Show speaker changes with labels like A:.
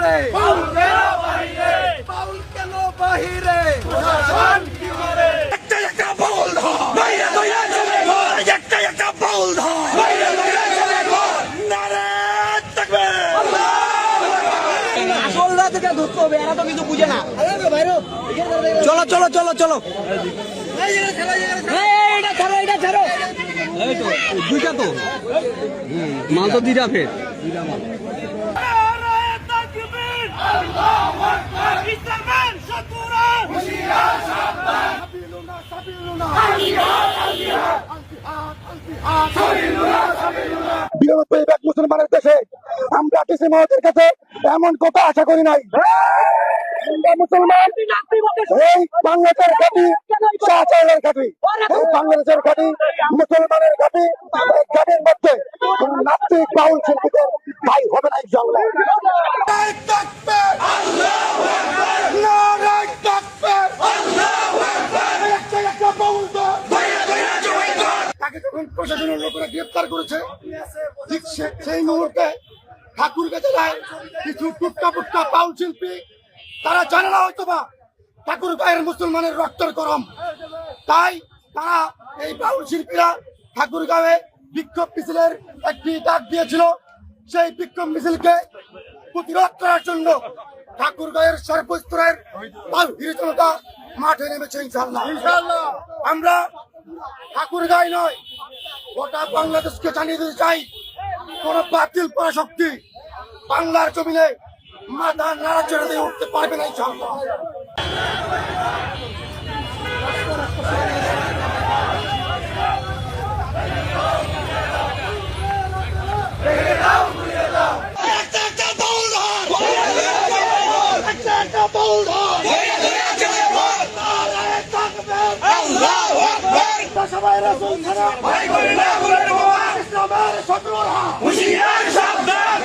A: করে বাউল কেন বাহিরে প্রশাসন কি করে একটা একটা বাউল ধর বাইরে বাইরে চলে ঘর একটা একটা বাউল ধর বাইরে বাইরে চলে ঘর নারে তাকবীর আসলরা থেকে ধরতে হবে এরা তো কিছু বুঝে না চলো চলো চলো চলো এটা ছাড়ো এটা ছাড়ো
B: এই তো দুইটা তো মাল তো দিরা ফের
C: মুসলমানের দেশে আমরা ডিসি মহোদয়ের কাছে এমন কথা আশা করি নাই। মুসলমান এই বাংলাদেশের ঘাঁটি শাহজালালের ঘাঁটি, এই বাংলাদেশের ঘাঁটি মুসলমানের ঘাঁটি। এই ঘাঁটির মধ্যে নাস্তিক বাউল শিল্পীদের ভাই হবে না ইনশাআল্লাহ। তাকে যখন প্রশাসনের লোকেরা গ্রেপ্তার করেছে ঠিক সেই মুহূর্তে ঠাকুরগাঁ জেলায় কিছু টুটকা ফুটকা বাউল শিল্পী তারা জানে না হয়তো বা ঠাকুরগাঁয়ের মুসলমানের রক্তের গরম, তাই তারা এই বাউল শিল্পীরা ঠাকুরগাঁয়ে বিক্ষোভ মিছিলের একটি ডাক দিয়েছিল। সেই বিক্ষোভ মিছিলকে প্রতিরোধ করার জন্য ঠাকুরগাঁয়ের সর্বস্তরের বাউল জনতা মাঠে নেমেছে ইনশাআল্লাহ। আমরা ঠাকুরগাঁয় নয় গোটা বাংলাদেশকে জানিয়ে দিতে চাই, কোন বাতিল পরাশক্তি বাংলার জমিনে মাথা নাড়াচাড়া দিয়ে উঠতে পারবে না ইনশাআল্লাহ। সবাই রাসূল ছাড়া ভাই করে না বলে ইসলামের শত্রুরা হুঁশিয়ার সাবধান